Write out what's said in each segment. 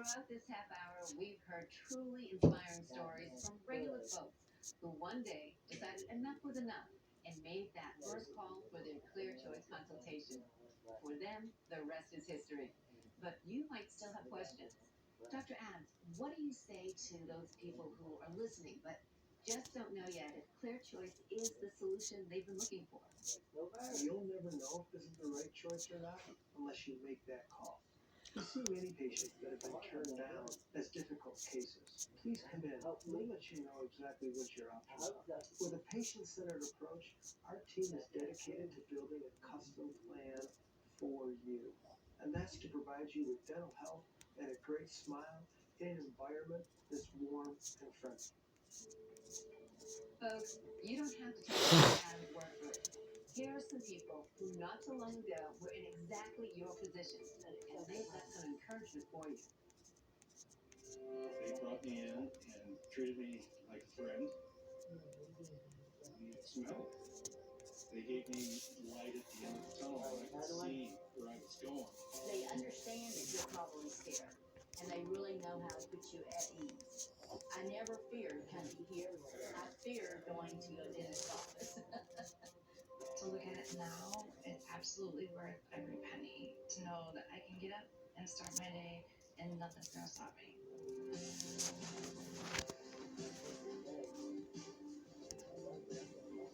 Throughout this half hour, we've heard truly inspiring stories from regular folks who one day decided enough was enough and made that first call for their clear choice consultation. For them, the rest is history. But you might still have questions. Dr. Adams, what do you say to those people who are listening but just don't know yet if clear choice is the solution they've been looking for? You'll never know if this is the right choice or not unless you make that call. We see many patients that have been turned down as difficult cases. Please come in. We'll let you know exactly what your options are. With a patient-centered approach, our team is dedicated to building a custom plan for you. And that's to provide you with dental health and a great smile in an environment that's warm and friendly. Folks, you don't have to take Dr. Adams' word for it. Here are some people who not so long ago were in exactly your position, and they've got some encouragement for you. They brought me in and treated me like a friend. And smell. They gave me light at the end of the tunnel and I could see where I was going. They understand that you're probably scared, and they really know how to put you at ease. I never feared coming here. I feared going to a dentist's office. To look at it now, it's absolutely worth every penny to know that I can get up and start my day and nothing's gonna stop me.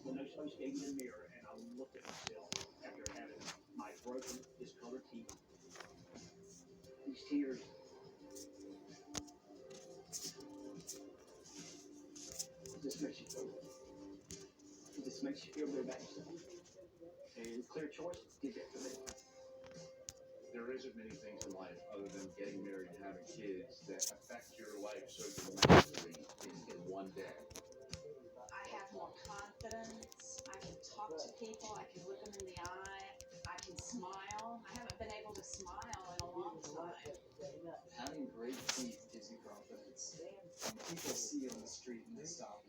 When those folks gave me the mirror and I looked at myself after having my broken, discolored teeth, these tears, it just makes you feel good. It just makes you feel good about yourself. And clear choice did that for me. There isn't many things in life other than getting married and having kids that affect your life so dramatically in one day. I have more confidence. I can talk to people. I can look them in the eye. I can smile. I haven't been able to smile in a long time. Having great teeth gives you confidence. When people see you on the street and they stop